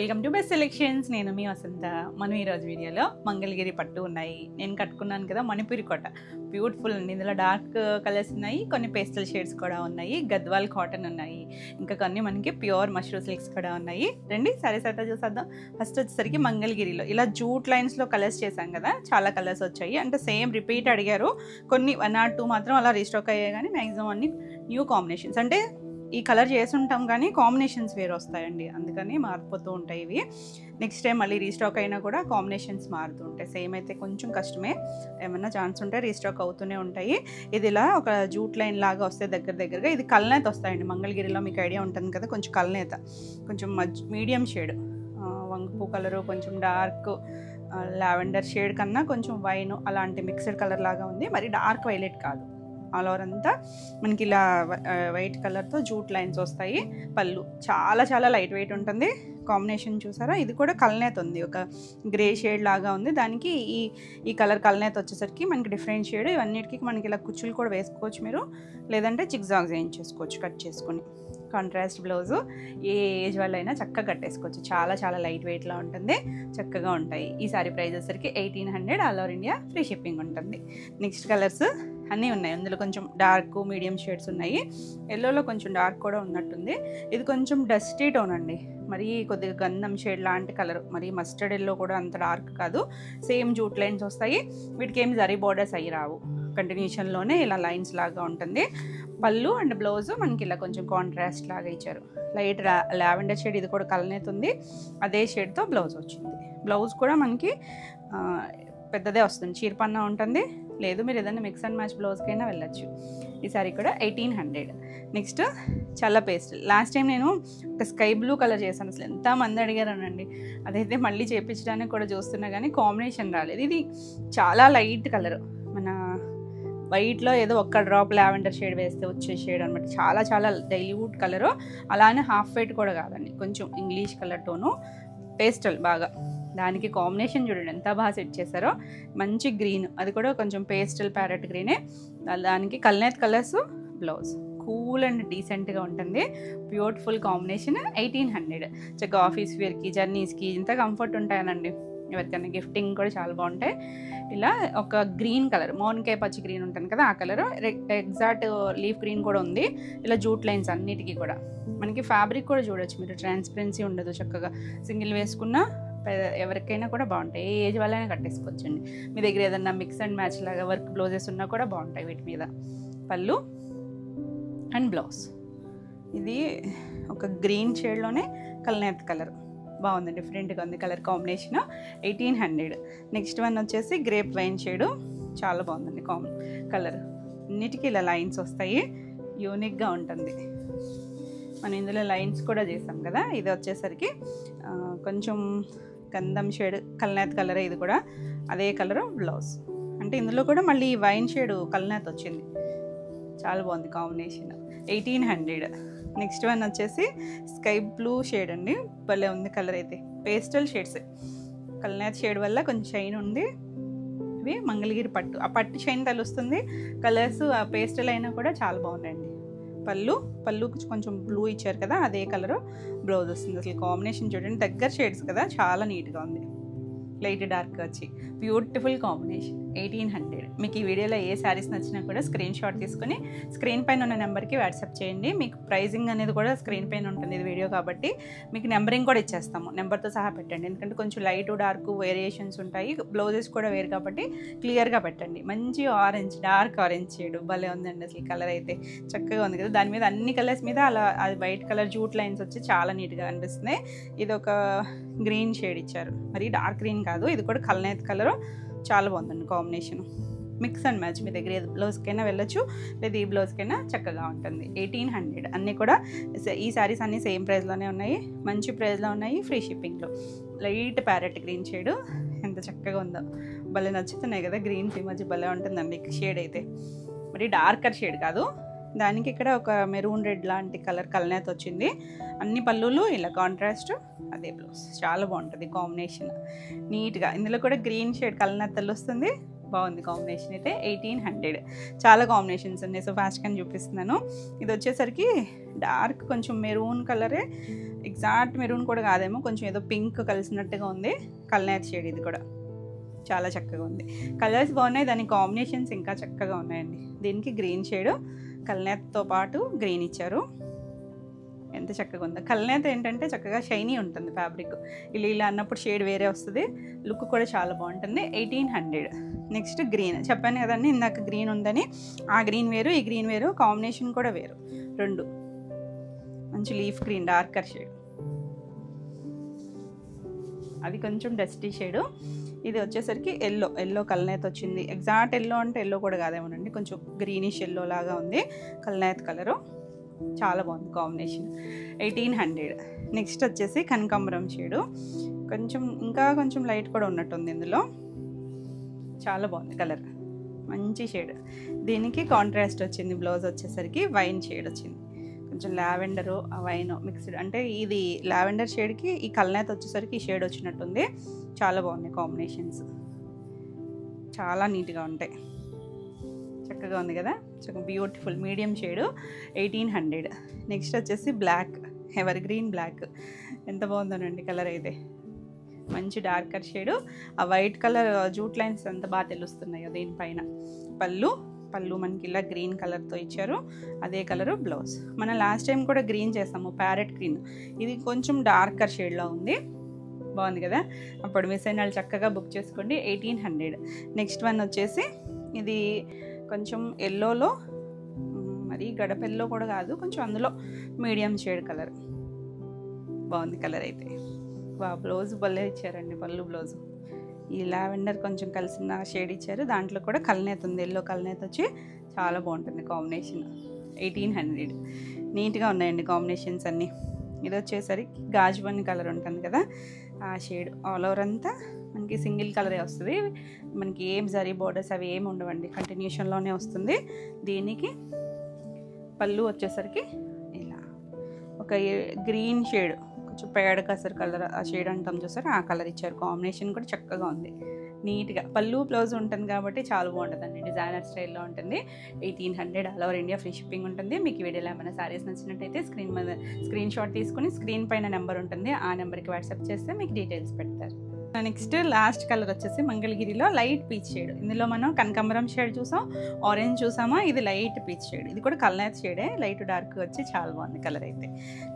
Welcome to best selections. నేను మీ వసంత. మనం ఈరోజు వీడియోలో మంగళగిరి పట్టు ఉన్నాయి. నేను కట్టుకున్నాను కదా మణిపురి కోట, బ్యూటిఫుల్ అండి. ఇందులో డార్క్ కలర్స్ ఉన్నాయి, కొన్ని పేస్టల్ షేడ్స్ కూడా ఉన్నాయి, గద్వాల్ కాటన్ ఉన్నాయి, ఇంకా కొన్ని మనకి ప్యూర్ మష్రూ సిల్క్స్ కూడా ఉన్నాయి. రండి సారీస్ అయితే చూసేద్దాం. ఫస్ట్ వచ్చేసరికి మంగళగిరిలో ఇలా జూట్ లైన్స్లో కలర్స్ చేశాం కదా, చాలా కలర్స్ వచ్చాయి. అంటే సేమ్ రిపీట్ అడిగారు, కొన్ని 1 or 2 మాత్రం అలా రీస్టాక్ అయ్యాయి, కానీ మ్యాక్సిమం అన్ని న్యూ కాంబినేషన్స్. అంటే ఈ కలర్ చేసి ఉంటాం కానీ కాంబినేషన్స్ వేరు వస్తాయండి, అందుకని మారిపోతూ ఉంటాయి ఇవి. నెక్స్ట్ టైం మళ్ళీ రీస్టాక్ అయినా కూడా కాంబినేషన్స్ మారుతూ ఉంటాయి. సేమ్ అయితే కొంచెం కష్టమే, ఏమన్నా ఛాన్స్ ఉంటే రీస్టాక్ అవుతూనే ఉంటాయి. ఇది ఇలా ఒక జూట్ లైన్ లాగా వస్తే దగ్గరగా ఇది కల్నేత వస్తాయండి. మంగళగిరిలో మీకు ఐడియా ఉంటుంది కదా, కొంచెం కల్నేత, కొంచెం మీడియం షేడ్, వంగపూ కలరు, కొంచెం డార్క్ లావెండర్ షేడ్ కన్నా కొంచెం వైన్ అలాంటి మిక్స్డ్ కలర్ లాగా ఉంది. మరి డార్క్ వైలెట్ కాదు. ఆల్ ఓవర్ అంతా మనకి ఇలా వైట్ కలర్తో జూట్ లైన్స్ వస్తాయి. పళ్ళు చాలా చాలా లైట్ వెయిట్ ఉంటుంది. కాంబినేషన్ చూసారా, ఇది కూడా కల్నేత ఉంది, ఒక గ్రే షేడ్ లాగా ఉంది. దానికి ఈ కలర్ కల్నేత వచ్చేసరికి మనకి డిఫరెంట్ షేడ్. ఇవన్నిటికీ మనకి ఇలా కుచ్చులు కూడా వేసుకోవచ్చు మీరు, లేదంటే చిక్జాగ్స్ వేయించేసుకోవచ్చు కట్ చేసుకొని. కాంట్రాస్ట్ బ్లౌజు, ఏ ఏజ్ వాళ్ళైనా చక్కగా కట్టేసుకోవచ్చు. చాలా చాలా లైట్ వెయిట్లో ఉంటుంది, చక్కగా ఉంటాయి. ఈ సారీ ప్రైస్ వచ్చేసరికి 1800, all over India free shipping ఉంటుంది. నెక్స్ట్ కలర్స్ అన్నీ ఉన్నాయి. అందులో కొంచెం డార్క్ మీడియం షేడ్స్ ఉన్నాయి, ఎల్లోలో కొంచెం డార్క్ కూడా ఉన్నట్టుంది. ఇది కొంచెం డస్టీ టోన్ అండి, మరీ కొద్దిగా గంధం షేడ్ లాంటి కలర్, మరి మస్టర్డ్ ఎల్లో కూడా అంత డార్క్ కాదు. సేమ్ జూట్ లైన్స్ వస్తాయి, వీటికి ఏం జరీ బోర్డర్స్ అయ్యి రావు, కంటిన్యూషన్లోనే ఇలా లైన్స్ లాగా ఉంటుంది. పళ్ళు అండ్ బ్లౌజ్ మనకి ఇలా కొంచెం కాంట్రాస్ట్ లాగా ఇచ్చారు. లైట్ లావెండర్ షేడ్, ఇది కూడా కలనేతుంది, అదే షేడ్తో బ్లౌజ్ వచ్చింది. బ్లౌజ్ కూడా మనకి పెద్దదే వస్తుంది, చీరపన్నా ఉంటుంది, లేదు మీరు ఏదైనా మిక్స్ అండ్ మ్యాచ్ బ్లౌజ్కైనా వెళ్ళచ్చు. ఈ సారీ కూడా 1800. నెక్స్ట్ చాలా పేస్ట్. లాస్ట్ టైం నేను ఒక స్కై బ్లూ కలర్ చేశాను, అసలు ఎంతమంది అడిగారనండి. అదైతే మళ్ళీ చేయించడానికి కూడా చూస్తున్నా కానీ కాంబినేషన్ రాలేదు. ఇది చాలా లైట్ కలర్, మన వైట్లో ఏదో ఒక్క డ్రాప్ లావెండర్ షేడ్ వేస్తే వచ్చే షేడ్ అనమాట. చాలా చాలా డైల్యూట్ కలరు, అలానే హాఫ్ వైట్ కూడా కాదండి, కొంచెం ఇంగ్లీష్ కలర్ టోను, పేస్టల్ బాగా. దానికి కాంబినేషన్ చూడండి ఎంత బాగా సెట్ చేశారో. మంచి గ్రీన్, అది కూడా కొంచెం పేస్టల్ ప్యారెట్ గ్రీనే. దానికి కల్నేత్ కలర్స్, బ్లౌజ్ కూల్ అండ్ డీసెంట్గా ఉంటుంది. Beautiful combination. 1800. చక్కగా ఆఫీస్ వేర్కి, జర్నీస్కి ఇంత కంఫర్ట్ ఉంటాయనండి. ఎవరికైనా గిఫ్టింగ్ కూడా చాలా బాగుంటాయి. ఇలా ఒక గ్రీన్ కలర్, మోన్కాయ పచ్చి గ్రీన్ ఉంటుంది కదా, ఆ కలర్ ఎగ్జాక్ట్ లీఫ్ గ్రీన్ కూడా ఉంది. ఇలా జూట్ లైన్స్ అన్నిటికీ కూడా మనకి ఫ్యాబ్రిక్ కూడా చూడొచ్చు మీరు, ట్రాన్స్పరెన్సీ ఉండదు, చక్కగా సింగిల్ వేసుకున్న ఎవరికైనా కూడా బాగుంటాయి. ఏ ఏజ్ వాళ్ళైనా కట్టేసుకోవచ్చండి. మీ దగ్గర ఏదన్నా మిక్స్ అండ్ మ్యాచ్ లాగా వర్క్ బ్లౌజెస్ ఉన్నా కూడా బాగుంటాయి వీటి మీద. పళ్ళు అండ్ బ్లౌజ్, ఇది ఒక గ్రీన్ షేడ్లోనే కల్నేత్ కలర్, బాగుంది, డిఫరెంట్గా ఉంది కలర్ కాంబినేషన్. 1800. నెక్స్ట్ వన్ వచ్చేసి గ్రేప్ వైన్ షేడు, చాలా బాగుందండి కలర్. అన్నిటికీ ఇలా లైన్స్ వస్తాయి, యూనిక్గా ఉంటుంది. మనం ఇందులో లైన్స్ కూడా చేసాం కదా. ఇది వచ్చేసరికి కొంచెం గంధం షేడ్ కల్నేత్ కలరే, ఇది కూడా అదే కలరు బ్లౌజ్. అంటే ఇందులో కూడా మళ్ళీ వైన్ షేడ్ కల్నేత్ వచ్చింది, చాలా బాగుంది కాంబినేషన్. 1800. నెక్స్ట్ వన్ వచ్చేసి స్కై బ్లూ షేడ్ అండి, భలే ఉంది కలర్ అయితే. పేస్టల్ షేడ్స్, కల్నేత్ షేడ్ వల్ల కొంచెం షైన్ ఉంది. ఇవి మంగళగిరి పట్టు, ఆ పట్టు షైన్ తెలుస్తుంది. కలర్స్ పేస్టల్ అయినా కూడా చాలా బాగున్నాయండి. పళ్ళుకి కొంచెం బ్లూ ఇచ్చారు కదా, అదే కలరు బ్లౌజ్ వస్తుంది. అసలు కాంబినేషన్ చూడండి, దగ్గర షేడ్స్ కదా, చాలా నీట్గా ఉంది. లైట్ డార్క్ వచ్చి బ్యూటిఫుల్ కాంబినేషన్. 1800. మీకు ఈ వీడియోలో ఏ శారీస్ నచ్చినా కూడా స్క్రీన్ షాట్ తీసుకుని స్క్రీన్ పైన ఉన్న నెంబర్కి వాట్సాప్ చేయండి. మీకు ప్రైజింగ్ అనేది కూడా స్క్రీన్ పైన ఉంటుంది, ఇది వీడియో కాబట్టి మీకు నెంబరింగ్ కూడా ఇచ్చేస్తాము, నెంబర్తో సహా పెట్టండి. ఎందుకంటే కొంచెం లైట్ డార్క్ వేరియేషన్స్ ఉంటాయి, బ్లౌజెస్ కూడా వేరు కాబట్టి క్లియర్గా పెట్టండి. మంచి ఆరెంజ్, డార్క్ ఆరెంజ్ షేడ్ భలే ఉందండి. అసలు కలర్ అయితే చక్కగా ఉంది కదా, దాని మీద అన్ని కలర్స్ మీద అలా అది వైట్ కలర్ జూట్ లైన్స్ వచ్చి చాలా నీట్గా అనిపిస్తున్నాయి. ఇది ఒక గ్రీన్ షేడ్ ఇచ్చారు, మరి డార్క్ గ్రీన్ కాదు, ఇది కూడా కల్నేత్ కలరు, చాలా బాగుందండి కాంబినేషన్. మిక్స్ అండ్ మ్యాచ్, మీ దగ్గర ఏ బ్లౌజ్కైనా వెళ్ళొచ్చు, లేదా ఈ బ్లౌజ్కైనా చక్కగా ఉంటుంది. 1800. అన్నీ కూడా ఈ శారీస్ అన్నీ సేమ్ ప్రైస్లోనే ఉన్నాయి, మంచి ప్రైస్లో ఉన్నాయి, ఫ్రీ షిప్పింగ్లో. లైట్ ప్యారెట్ గ్రీన్ షేడు ఎంత చక్కగా ఉందో, భలే నచ్చుతున్నాయి కదా. గ్రీన్స్ ఈ మధ్య భలే ఉంటుందండి షేడ్ అయితే, మరి డార్కర్ షేడ్ కాదు. దానికి ఇక్కడ ఒక మెరూన్ రెడ్ లాంటి కలర్ కల్నేత్ వచ్చింది. అన్ని పళ్ళులు ఇలా కాంట్రాస్ట్, అదే బ్లౌజ్, చాలా బాగుంటుంది కాంబినేషన్ నీట్గా. ఇందులో కూడా గ్రీన్ షేడ్ కల్నేత్ వస్తుంది, బాగుంది కాంబినేషన్ అయితే. 1800. చాలా కాంబినేషన్స్ ఉన్నాయి, సో ఫాస్ట్గా చూపిస్తున్నాను. ఇది వచ్చేసరికి డార్క్ కొంచెం మెరూన్ కలరే, ఎగ్జాక్ట్ మెరూన్ కూడా కాదేమో, కొంచెం ఏదో పింక్ కలిసినట్టుగా ఉంది. కల్నేత షేడ్ ఇది కూడా చాలా చక్కగా ఉంది. కలర్స్ బాగున్నాయి, దాని కాంబినేషన్స్ ఇంకా చక్కగా ఉన్నాయండి. దీనికి గ్రీన్ షేడ్ కల్నేతతో పాటు గ్రీన్ ఇచ్చారు. ఎంత చక్కగా ఉందో. కల్నేత ఏంటంటే చక్కగా షైనీ ఉంటుంది ఫ్యాబ్రిక్. ఇలా అన్నప్పుడు షేడ్ వేరే వస్తుంది, లుక్ కూడా చాలా బాగుంటుంది. 1800. నెక్స్ట్ గ్రీన్ చెప్పాను కదండి ఇందాక గ్రీన్ ఉందని. ఆ గ్రీన్ వేరు, ఈ గ్రీన్ వేరు, కాంబినేషన్ కూడా వేరు. రెండు మంచి లీఫ్ గ్రీన్ డార్కర్ షేడ్, అది కొంచెం డస్టీ షేడు. ఇది వచ్చేసరికి ఎల్లో కల్నేత వచ్చింది. ఎగ్జాక్ట్ ఎల్లో అంటే ఎల్లో కూడా కాదేమోనండి, కొంచెం గ్రీనిష్ ఎల్లో లాగా ఉంది కల్నేత కలరు. చాలా బాగుంది కాంబినేషన్. 1800. నెక్స్ట్ వచ్చేసి కనకాంబరం షేడు, కొంచెం లైట్ కూడా ఉన్నట్టుంది ఇందులో. చాలా బాగుంది కలర్, మంచి షేడ్. దీనికి కాంట్రాస్ట్ వచ్చింది. బ్లౌజ్ వచ్చేసరికి వైన్ షేడ్ వచ్చింది, కొంచెం లావెండరు వైన్ మిక్స్డ్. అంటే ఇది లావెండర్ షేడ్కి ఈ కల్నేత వచ్చేసరికి ఈ షేడ్ వచ్చినట్టుంది. చాలా బాగున్నాయి కాంబినేషన్స్, చాలా నీట్గా ఉంటాయి. చక్కగా ఉంది కదా, చక్కగా బ్యూటిఫుల్ మీడియం షేడు. 1800. నెక్స్ట్ వచ్చేసి బ్లాక్, ఎవర్ గ్రీన్ బ్లాక్. ఎంత బాగుందోనండి కలర్ అయితే, మంచి డార్కర్ షేడు. ఆ వైట్ కలర్ జూట్ లైన్స్ ఎంత బాగా తెలుస్తున్నాయో దీనిపైన. పళ్ళు మనకి ఇలా గ్రీన్ కలర్తో ఇచ్చారు, అదే కలరు బ్లౌజ్. మనం లాస్ట్ టైం కూడా గ్రీన్ చేసాము, ప్యారెట్ గ్రీన్. ఇది కొంచెం డార్కర్ షేడ్లో ఉంది, బాగుంది కదా. అప్పుడు మిస్ అయిన వాళ్ళు చక్కగా బుక్ చేసుకోండి. 1800. నెక్స్ట్ వన్ వచ్చేసి ఇది కొంచెం ఎల్లోలో, మరి గడప ఎల్లో కూడా కాదు, కొంచెం అందులో మీడియం షేడ్ కలర్. బాగుంది కలర్ అయితే. బ్లౌజ్ భలే ఇచ్చారండి, పళ్ళు బ్లౌజు. ఈ లావెండర్ కొంచెం కలిసిన షేడ్ ఇచ్చారు, దాంట్లో కూడా కల్నేత ఉంది, ఎల్లో కల్నేత వచ్చి చాలా బాగుంటుంది కాంబినేషన్. 1800. నీట్గా ఉన్నాయండి కాంబినేషన్స్ అన్నీ. ఇది వచ్చేసరికి గాజువన్ కలర్ ఉంటుంది కదా, ఆ షేడ్. ఆల్ ఓవర్ అంతా మనకి సింగిల్ కలరే వస్తుంది, మనకి ఏం జరీ బోర్డర్స్ అవి ఏమి ఉండవండి, కంటిన్యూషన్లోనే వస్తుంది. దీనికి పళ్ళు వచ్చేసరికి ఇలా ఒక గ్రీన్ షేడ్, కొంచెం పేడ కసర్ కలర్ ఆ షేడ్ అంటాం చూసారు, ఆ కలర్ ఇచ్చారు. కాంబినేషన్ కూడా చక్కగా ఉంది, నీట్గా. పళ్ళు బ్లౌజ్ ఉంటుంది కాబట్టి చాలా బాగుంటుందండి, డిజైనర్ స్టైల్లో ఉంటుంది. 1800. All over India free shipping ఉంటుంది. మీకు ఈ వీడియోలో ఏమైనా సారీస్ నచ్చినట్టయితే స్క్రీన్ షాట్ తీసుకుని స్క్రీన్ పైన నెంబర్ ఉంటుంది, ఆ నెంబర్కి వాట్సాప్ చేస్తే మీకు డీటెయిల్స్ పెడతారు. నెక్స్ట్ లాస్ట్ కలర్ వచ్చేసి మంగళగిరిలో లైట్ పీచ్ షేడ్. ఇందులో మనం కనకాంబరం షేడ్ చూసాం, ఆరెంజ్ చూసామా, ఇది లైట్ పీచ్ షేడ్. ఇది కూడా కల్నేత షేడే, లైట్ డార్క్ వచ్చి చాలా బాగుంది కలర్ అయితే.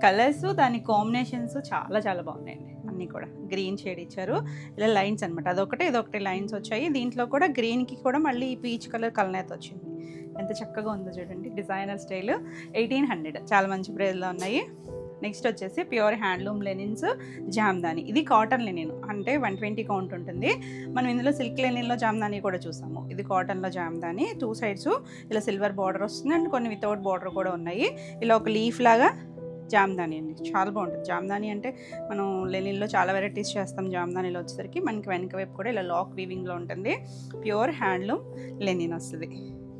కలర్స్ దాని కాంబినేషన్స్ చాలా బాగున్నాయండి. అన్నీ కూడా గ్రీన్ షేడ్ ఇచ్చారు, ఇలా లైన్స్ అనమాట, ఇదొకటి లైన్స్ వచ్చాయి. దీంట్లో కూడా గ్రీన్కి కూడా మళ్ళీ ఈ పీచ్ కలర్ కల్నేత వచ్చింది. ఎంత చక్కగా ఉందో చూడండి, డిజైనర్ స్టైల్. 1800. చాలా మంచి ప్రైస్లో ఉన్నాయి. నెక్స్ట్ వచ్చేసి ప్యూర్ హ్యాండ్లూమ్ లెనిన్స్ జామ్దాని. ఇది కాటన్ లెనిన్, అంటే 120 కౌంట్ ఉంటుంది. మనం ఇందులో సిల్క్ లెనిన్లో జామ్దాని కూడా చూసాము. ఇది కాటన్లో జామ్దాని, 2 సైడ్స్ ఇలా సిల్వర్ బార్డర్ వస్తుంది, అండ్ కొన్ని వితౌట్ బార్డర్ కూడా ఉన్నాయి. ఇలా ఒక లీఫ్ లాగా జామ్దాని అండి, చాలా బాగుంటుంది. జామ్దాని అంటే మనం లెనిన్లో చాలా వెరైటీస్ చేస్తాం, జామ్దానిలో వచ్చేసరికి మనకి వెనక వైపు కూడా ఇలా లాక్ వీవింగ్లో ఉంటుంది. ప్యూర్ హ్యాండ్లూమ్ లెనిన్ వస్తుంది,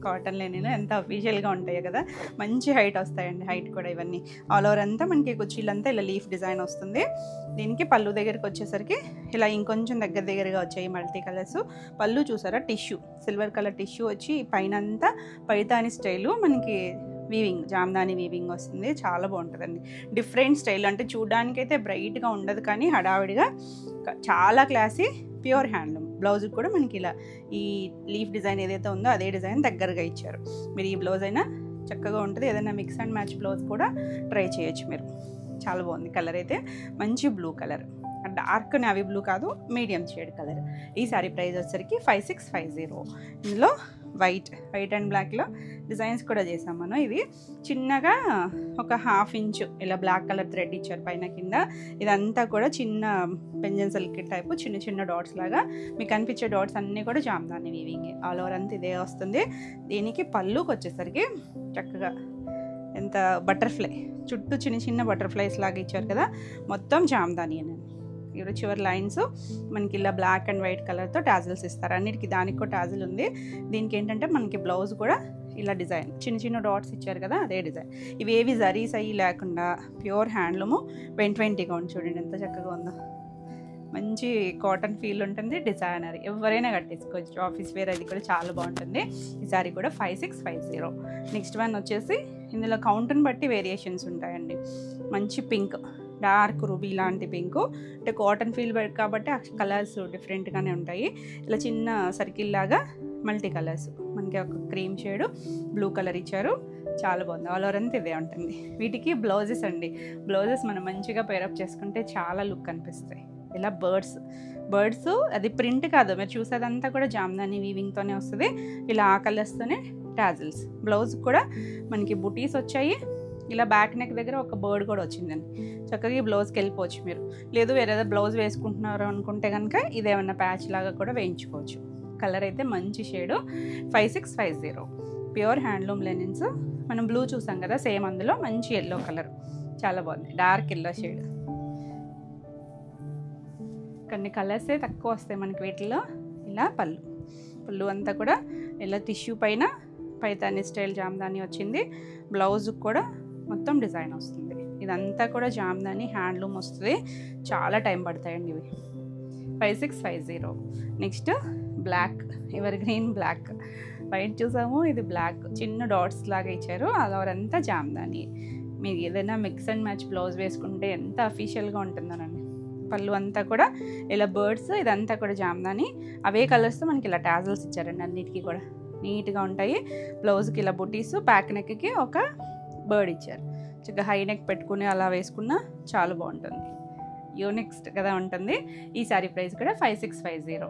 కాటన్ లెనిన్. ఎంత అఫీషియల్గా ఉంటాయో కదా, మంచి హైట్ వస్తాయండి, హైట్ కూడా. ఇవన్నీ ఆల్ ఓవర్ అంతా మనకి కుర్చీలంతా ఇలా లీఫ్ డిజైన్ వస్తుంది. దీనికి పళ్ళు దగ్గరికి వచ్చేసరికి ఇలా ఇంకొంచెం దగ్గరగా వచ్చాయి మల్టీ కలర్స్. పళ్ళు చూసారా, టిష్యూ, సిల్వర్ కలర్ టిష్యూ వచ్చి పైన అంతా పైతాని స్టైలు మనకి వీవింగ్, జామ్దాని వీవింగ్ వస్తుంది. చాలా బాగుంటుందండి, డిఫరెంట్ స్టైల్. అంటే చూడడానికైతే బ్రైట్గా ఉండదు, కానీ హడావిడిగా చాలా క్లాసీ. Pure handloom. బ్లౌజ్ కూడా మనకి ఇలా ఈ లీఫ్ డిజైన్ ఏదైతే ఉందో అదే డిజైన్ దగ్గరగా ఇచ్చారు. మీరు ఈ బ్లౌజ్ అయినా చక్కగా ఉంటుంది, ఏదైనా మిక్స్ అండ్ మ్యాచ్ బ్లౌజ్ కూడా ట్రై చేయొచ్చు మీరు. చాలా బాగుంది కలర్ అయితే, మంచి blue colour, dark navy blue కాదు, మీడియం షేడ్ కలర్. ఈ సారీ ప్రైస్ వచ్చేసరికి 5650. ఇందులో వైట్ అండ్ బ్లాక్లో డిజైన్స్ కూడా చేసాం మనం. ఇది చిన్నగా ఒక 1/2 ఇంచ్ ఇలా బ్లాక్ కలర్ థ్రెడ్ ఇచ్చారు పైన కింద. ఇదంతా కూడా చిన్న పెంజన్ సిల్క్ టైపు చిన్న డాట్స్ లాగా మీకు కనిపించే డాట్స్ అన్నీ కూడా జామ్దాని వీవింగ్. ఆల్ ఓవర్ అంతా ఇదే వస్తుంది. దీనికి పళ్ళుకి వచ్చేసరికి చక్కగా ఎంత బటర్ఫ్లై, చుట్టూ చిన్న బటర్ఫ్లైస్ లాగా ఇచ్చారు కదా, మొత్తం జామ్దాని అని. ఇవి చివరి లైన్స్ మనకి ఇలా బ్లాక్ అండ్ వైట్ కలర్తో టాజిల్స్ ఇస్తారు. అన్నిటికీ దానికి కూడా టాజిల్ ఉంది. దీనికి ఏంటంటే మనకి బ్లౌజ్ కూడా ఇలా డిజైన్ చిన్న డాట్స్ ఇచ్చారు కదా, అదే డిజైన్. ఇవేవి జరీస్ అయ్యి లేకుండా ప్యూర్ హ్యాండ్లూము 120 కౌంట్. చూడండి ఎంత చక్కగా ఉందో, మంచి కాటన్ ఫీల్ ఉంటుంది, డిజైనర్. ఎవరైనా కట్టేసుకోవచ్చు, ఆఫీస్ వేర్. అది కూడా చాలా బాగుంటుంది. ఈ సారీ కూడా 5650. నెక్స్ట్ వన్ వచ్చేసి ఇందులో కౌంట్ని బట్టి వేరియేషన్స్ ఉంటాయండి. మంచి పింక్, డార్క్ రూబీ లాంటి పింక్, అంటే కాటన్ ఫీల్ కాబట్టి ఆ కలర్స్ డిఫరెంట్గానే ఉంటాయి. ఇలా చిన్న సర్కిల్ లాగా మల్టీ కలర్స్, మనకి ఒక క్రీమ్ షేడ్, బ్లూ కలర్ ఇచ్చారు. చాలా బాగుంది. ఆల్ ఓవర్ అంతా ఇదే ఉంటుంది. వీటికి బ్లౌజెస్ అండి, బ్లౌజెస్ మనం మంచిగా పేరప్ చేసుకుంటే చాలా లుక్ అనిపిస్తాయి. ఇలా బర్డ్స్ అది ప్రింట్ కాదు, మీరు చూసేదంతా కూడా జామ్దాని వీవింగ్తోనే వస్తుంది. ఇలా ఆ కలర్స్తోనే టాజిల్స్. బ్లౌజ్ కూడా మనకి బుటీస్ వచ్చాయి. ఇలా బ్యాక్ నెక్ దగ్గర ఒక బర్డ్ కూడా వచ్చిందండి. చక్కగా ఈ బ్లౌజ్కి వెళ్ళిపోవచ్చు మీరు. లేదు వేరేదో బ్లౌజ్ వేసుకుంటున్నారు అనుకుంటే కనుక ఇదేమన్నా ప్యాచ్ లాగా కూడా వేయించుకోవచ్చు. కలర్ అయితే మంచి షేడు 5650, ప్యూర్ హ్యాండ్లూమ్ లెనిన్స్. మనం బ్లూ చూసాం కదా, సేమ్ అందులో మంచి ఎల్లో కలర్, చాలా బాగుంది. Dark yellow shade. కొన్ని కలర్సే తక్కువ వస్తాయి మనకి వీటిలో. ఇలా పళ్ళు అంతా కూడా ఇలా టిష్యూ పైన పైతాని స్టైల్ జామ్దాని వచ్చింది. బ్లౌజ్ కూడా మొత్తం డిజైన్ వస్తుంది. ఇదంతా కూడా జామ్దాని హ్యాండ్లూమ్ వస్తుంది. చాలా టైం పడతాయండి ఇవి. 5650. Next block, evergreen block. White చూసాము, ఇది బ్లాక్, చిన్న డాట్స్ లాగా ఇచ్చారు. అదంతా జామ్దాని. మీరు ఏదైనా మిక్స్ అండ్ మ్యాచ్ బ్లౌజ్ వేసుకుంటే ఎంత అఫీషియల్గా ఉంటుందోనండి. పళ్ళు అంతా కూడా ఇలా బర్డ్స్, ఇదంతా కూడా జామ్దాని. అవే కలర్స్తో మనకి ఇలా టాజల్స్ ఇచ్చారండి. అన్నిటికీ కూడా నీట్గా ఉంటాయి. బ్లౌజ్కి ఇలా బుటీస్, బ్యాక్ నెక్కి ఒక బర్డ్ ఇచ్చారు. చక్కగా హై నెక్ పెట్టుకుని అలా వేసుకున్నా చాలా బాగుంటుంది. యూనిక్స్ట్ కదా ఉంటుంది. ఈ శారీ ప్రైస్ కూడా 5650.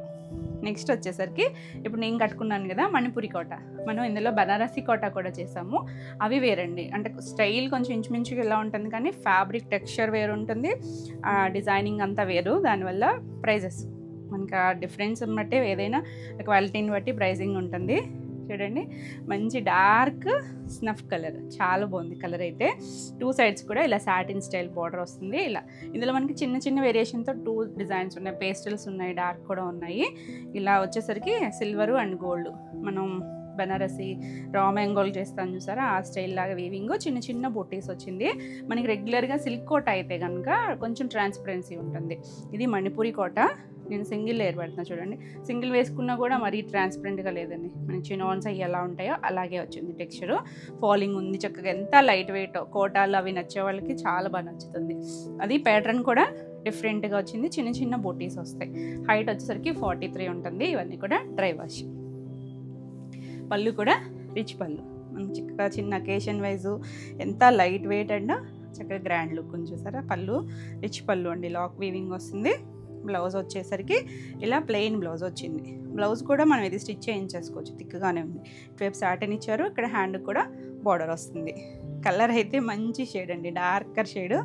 నెక్స్ట్ వచ్చేసరికి ఇప్పుడు నేను కట్టుకున్నాను కదా మణిపురి కోట. మనం ఇందులో బనారసి కోట కూడా చేసాము. అవి వేరండి, అంటే స్టైల్ కొంచెం ఇంచుమించుగా ఇలా ఉంటుంది, కానీ ఫ్యాబ్రిక్ టెక్స్చర్ వేరు ఉంటుంది, డిజైనింగ్ అంతా వేరు. దానివల్ల ప్రైజెస్ మనకి ఆ డిఫరెన్స్ బట్టి ఏదైనా క్వాలిటీని బట్టి ప్రైజింగ్ ఉంటుంది. చూడండి, మంచి డార్క్ స్నఫ్ కలర్, చాలా బాగుంది కలర్ అయితే. 2 సైడ్స్ కూడా ఇలా సాటిన్ స్టైల్ బార్డర్ వస్తుంది. ఇలా ఇందులో మనకి చిన్న వేరియేషన్తో 2 డిజైన్స్ ఉన్నాయి. పేస్టల్స్ ఉన్నాయి, డార్క్ కూడా ఉన్నాయి. ఇలా వచ్చేసరికి సిల్వరు అండ్ గోల్డ్, మనం బనారసి రా మ్యాంగోలు చేస్తాను చూసారా, ఆ స్టైల్ లాగా వీవింగ్, చిన్న బొటీస్ వచ్చింది. మనకి రెగ్యులర్గా సిల్క్ కోట అయితే కనుక కొంచెం ట్రాన్స్పరెన్సీ ఉంటుంది. ఇది మణిపురి కోట. నేను సింగిల్ లేయర్ పెడుతున్నా చూడండి. సింగిల్ వేసుకున్నా కూడా మరీ ట్రాన్స్పరెంట్గా లేదండి. మనకి చిన్నోన్స్ అవి ఎలా ఉంటాయో అలాగే వచ్చింది. టెక్స్చరు ఫాలింగ్ ఉంది చక్కగా. ఎంత లైట్ వెయిట్, కోటాలు అవి నచ్చే వాళ్ళకి చాలా బాగా నచ్చుతుంది. అది ప్యాటర్న్ కూడా డిఫరెంట్గా వచ్చింది. చిన్న బొటీస్ వస్తాయి. హైట్ వచ్చేసరికి 43 ఉంటుంది. ఇవన్నీ కూడా డ్రై వాష్. పళ్ళు కూడా రిచ్ పళ్ళు, మనం చక్కగా చిన్న అకేషన్ వైజు ఎంత లైట్ వెయిట్ అండ్ చక్కగా గ్రాండ్ లుక్ ఉంది చూసారా. పళ్ళు రిచ్ పళ్ళు అండి, లాక్ వీవింగ్ వస్తుంది. బ్లౌజ్ వచ్చేసరికి ఇలా ప్లెయిన్ బ్లౌజ్ వచ్చింది. బ్లౌజ్ కూడా మనం ఇది స్టిచ్ చేయించేసుకోవచ్చు, థిక్గానే ఉంది. ఇటువైపు సాటిన్ ఇచ్చారు, ఇక్కడ హ్యాండ్ కూడా బార్డర్ వస్తుంది. కలర్ అయితే మంచి షేడ్ అండి, డార్కర్ షేడ్,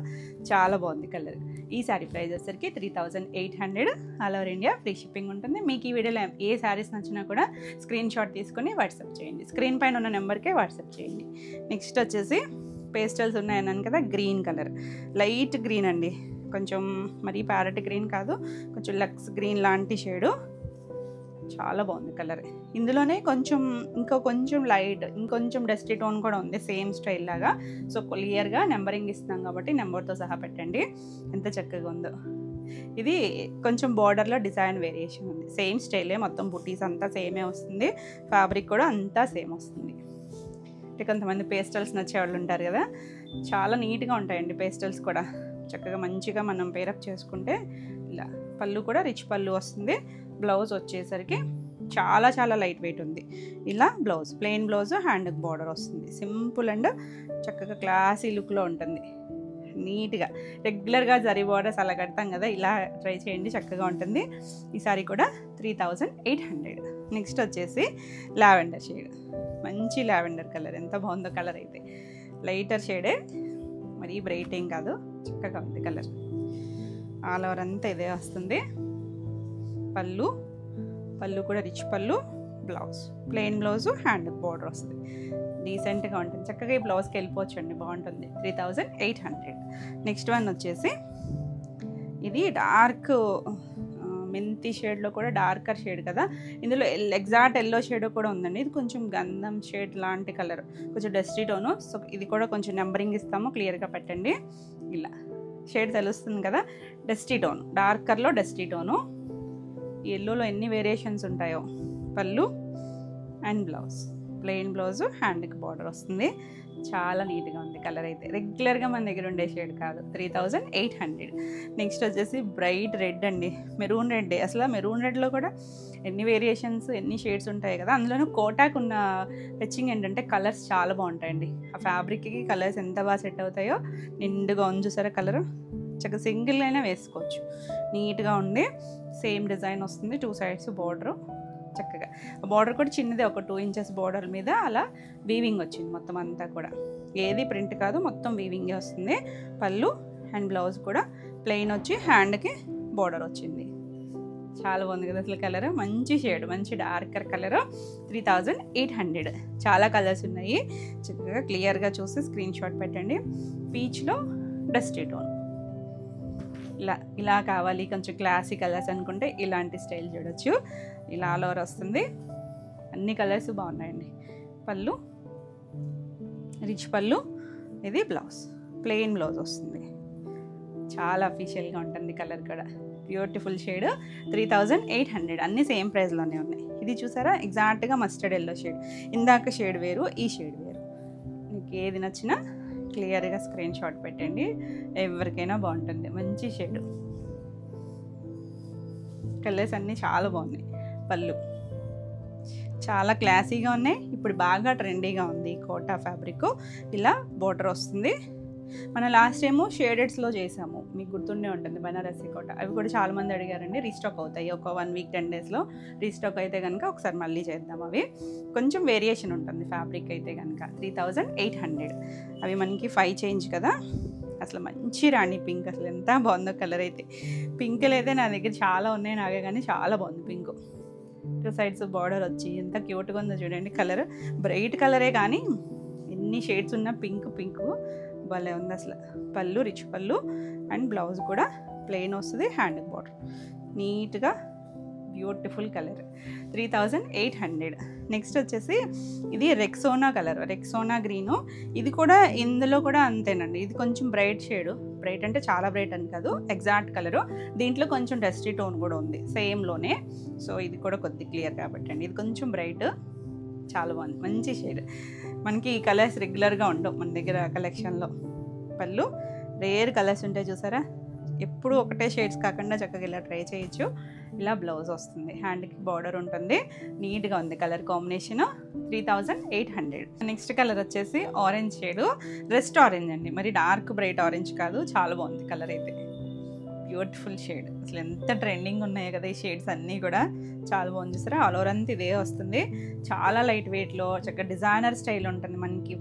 చాలా బాగుంది కలర్. ఈ శారీ ప్రైస్ వచ్చేసరికి 3800. All over India free shipping ఉంటుంది. మీకు ఈ వీడియోలో ఏ శారీస్ నచ్చినా కూడా స్క్రీన్ షాట్ తీసుకొని వాట్సాప్ చేయండి. స్క్రీన్ పైన ఉన్న నెంబర్కే వాట్సాప్ చేయండి. నెక్స్ట్ వచ్చేసి పేస్టల్స్ ఉన్నాయన్నాను కదా, గ్రీన్ కలర్, లైట్ గ్రీన్ అండి, కొంచెం మరీ ప్యారెట్ గ్రీన్ కాదు, కొంచెం లక్స్ గ్రీన్ లాంటి షేడు, చాలా బాగుంది కలర్. ఇందులోనే కొంచెం లైట్, ఇంకొంచెం డస్టీ టోన్ కూడా ఉంది సేమ్ స్టైల్ లాగా. సో క్లియర్గా నెంబరింగ్ ఇస్తున్నాం కాబట్టి నెంబర్తో సహా పెట్టండి. ఎంత చక్కగా ఉందో. ఇది కొంచెం బార్డర్లో డిజైన్ వేరియేషన్ ఉంది. సేమ్ స్టైలే, మొత్తం బుటీస్ అంతా సేమే వస్తుంది. ఫ్యాబ్రిక్ కూడా అంతా సేమ్ వస్తుంది. అంటే కొంతమంది పేస్టల్స్ నచ్చేవాళ్ళు ఉంటారు కదా, చాలా నీట్గా ఉంటాయండి పేస్టల్స్ కూడా. చక్కగా మంచిగా మనం పేరప్ చేసుకుంటే ఇలా. పళ్ళు కూడా రిచ్ పళ్ళు వస్తుంది. బ్లౌజ్ వచ్చేసరికి చాలా లైట్ వెయిట్ ఉంది. ఇలా బ్లౌజ్ ప్లెయిన్ బ్లౌజ్, హ్యాండ్కి బార్డర్ వస్తుంది. సింపుల్ అండ్ చక్కగా క్లాసీ లుక్లో ఉంటుంది. నీట్గా రెగ్యులర్గా జరీ బార్డర్స్ అలా కడతాం కదా, ఇలా ట్రై చేయండి, చక్కగా ఉంటుంది. ఈ సారీ కూడా 3800. నెక్స్ట్ వచ్చేసి లావెండర్ షేడ్, మంచి లావెండర్ కలర్, ఎంత బాగుందో కలర్ అయితే. లైటర్ షేడే, మరీ బ్రైట్ ఏం కాదు, చక్కగా ఉంది కలర్. ఆల్ ఓవర్ అంతా ఇదే వస్తుంది. పళ్ళు కూడా రిచ్ పళ్ళు, blouse plain blouse, hand border వస్తుంది. డీసెంట్గా ఉంటుంది. చక్కగా ఈ బ్లౌజ్కి వెళ్ళిపోవచ్చు అండి, బాగుంటుంది. 3800. నెక్స్ట్ వన్ వచ్చేసి ఇది డార్క్ మెంతి షేడ్లో కూడా డార్కర్ షేడ్ కదా, ఇందులో ఎగ్జాక్ట్ ఎల్లో షేడ్ కూడా ఉందండి. ఇది కొంచెం గంధం షేడ్ లాంటి కలర్, కొంచెం డస్టీ టోను. సో ఇది కూడా కొంచెం నెంబరింగ్ ఇస్తాము, క్లియర్గా పెట్టండి. ఇలా షేడ్ తెలుస్తుంది కదా, డస్టీ టోన్, డార్కర్లో డస్టీ టోను. ఎల్లోలో ఎన్ని వేరియేషన్స్ ఉంటాయో. పళ్ళు అండ్ బ్లౌజ్ ప్లెయిన్ బ్లౌజు, హ్యాండ్కి బార్డర్ వస్తుంది. చాలా నీట్గా ఉంది కలర్ అయితే. రెగ్యులర్గా మన దగ్గర ఉండే షేడ్ కాదు. 3800. నెక్స్ట్ వచ్చేసి బ్రైట్ రెడ్ అండి, మెరూన్ రెడ్. అసలు మెరూన్ రెడ్లో కూడా ఎన్ని వేరియేషన్స్, ఎన్ని షేడ్స్ ఉంటాయి కదా. అందులోనూ కోటాకు ఉన్న ఫెచ్చింగ్ ఏంటంటే కలర్స్ చాలా బాగుంటాయండి. ఆ ఫ్యాబ్రిక్కి కలర్స్ ఎంత బాగా సెట్ అవుతాయో. నిండుగా ఉంది చూసారా కలర్, చక్కగా సింగిల్ అయినా వేసుకోవచ్చు. నీట్గా ఉంది. సేమ్ డిజైన్ వస్తుంది, 2 సైడ్స్ బార్డరు. చక్కగా బార్డర్ కూడా చిన్నది, ఒక 2 ఇంచెస్ బార్డర్ మీద అలా వీవింగ్ వచ్చింది మొత్తం అంతా కూడా. ఏది ప్రింట్ కాదు, మొత్తం వీవింగే వస్తుంది. పళ్ళు అండ్ బ్లౌజ్ కూడా ప్లెయిన్ వచ్చి హ్యాండ్కి బార్డర్ వచ్చింది. చాలా బాగుంది కదా అసలు కలర్. మంచి షేడ్, మంచి డార్కర్ కలర్. 3800. చాలా కలర్స్ ఉన్నాయి. చక్కగా క్లియర్గా చూసి స్క్రీన్ షాట్ పెట్టండి. పీచ్లో డస్టీ టోన్. ఇలా కావాలి కొంచెం క్లాసీ కలర్స్ అనుకుంటే ఇలాంటి స్టైల్ చూడొచ్చు. ఇలా ఆల్ ఓవర్ వస్తుంది. అన్ని కలర్స్ బాగున్నాయండి. పళ్ళు రిచ్ పళ్ళు, ఇది బ్లౌజ్, ప్లెయిన్ బ్లౌజ్ వస్తుంది. చాలా అఫీషియల్గా ఉంటుంది కలర్ కూడా. Beautiful shade. 3800. అన్నీ సేమ్ ప్రైస్లోనే ఉన్నాయి. ఇది చూసారా ఎగ్జాక్ట్గా మస్టర్డ్ ఎల్లో షేడ్. ఇందాక షేడ్ వేరు, ఈ షేడ్ వేరు. మీకు ఏది నచ్చినా క్లియర్గా స్క్రీన్ షాట్ పెట్టండి. ఎవరికైనా బాగుంటుంది. మంచి షేడ్. కలర్స్ అన్నీ చాలా బాగున్నాయి. పళ్ళు చాలా క్లాసీగా ఉన్నాయి. ఇప్పుడు బాగా ట్రెండీగా ఉంది కోటా ఫ్యాబ్రిక్. ఇలా బోర్డర్ వస్తుంది. మన లాస్ట్ టైము షేడెడ్స్లో చేసాము, మీకు గుర్తుండే ఉంటుంది, బనారసి కోట. అవి కూడా చాలామంది అడిగారండి. రీస్టాక్ అవుతాయి ఒక 1 వీక్ 10 డేస్లో. రీస్టాక్ అయితే కనుక ఒకసారి మళ్ళీ చేద్దాం. అవి కొంచెం వేరియేషన్ ఉంటుంది ఫ్యాబ్రిక్ అయితే కనుక. 3800. అవి మనకి 5 చేంజ్ కదా. అసలు మంచి రాణి పింక్, అసలు ఎంత బాగుందో కలర్ అయితే. పింకులు అయితే నా దగ్గర చాలా ఉన్నాయి నాగే, కానీ చాలా బాగుంది పింక్. 2 సైడ్స్ బార్డర్ వచ్చి ఎంత క్యూట్గా ఉందో చూడండి. కలర్ బ్రైట్ కలరే కానీ ఎన్ని షేడ్స్ ఉన్న పింక్ భలే ఉంది అసలు. పళ్ళు రిచ్ పళ్ళు అండ్ బ్లౌజ్ కూడా ప్లెయిన్ వస్తుంది, హ్యాండ్ బార్డర్. నీట్గా బ్యూటిఫుల్ కలర్. 3800. నెక్స్ట్ వచ్చేసి ఇది రెక్సోనా కలర్, రెక్సోనా గ్రీను. ఇది కూడా ఇందులో కూడా అంతేనండి. ఇది కొంచెం బ్రైట్ షేడు. బ్రైట్ అంటే చాలా బ్రైట్ అని కాదు, ఎగ్జాక్ట్ కలరు. దీంట్లో కొంచెం డస్టీ టోన్ కూడా ఉంది సేమ్లోనే. సో ఇది కూడా కొద్ది క్లియర్ కాబట్టి అండి. ఇది కొంచెం బ్రైట్, చాలా బాగుంది, మంచి షేడ్. మనకి ఈ కలర్స్ రెగ్యులర్గా ఉండవు మన దగ్గర కలెక్షన్లో. పళ్ళు రేర్ కలర్స్ ఉంటాయి చూసారా. ఎప్పుడు ఒకటే షేడ్స్ కాకుండా చక్కగా ఇలా ట్రై చేయొచ్చు. ఇలా బ్లౌజ్ వస్తుంది, హ్యాండ్కి బార్డర్ ఉంటుంది. నీట్గా ఉంది కలర్ కాంబినేషన్. 3800. నెక్స్ట్ కలర్ వచ్చేసి ఆరెంజ్ షేడు, రెస్ట్ ఆరెంజ్ అండి. మరి డార్క్ బ్రైట్ ఆరెంజ్ కాదు. చాలా బాగుంది కలర్ అయితే. Beautiful shade. అసలు ఎంత ట్రెండింగ్ ఉన్నాయి కదా ఈ షేడ్స్ అన్నీ కూడా. చాలా బాగుంది చూసారా. ఆల్ ఓవర్ అంతా ఇదే వస్తుంది. చాలా లైట్ వెయిట్లో చక్కగా డిజైనర్ స్టైల్ ఉంటుంది మనకి.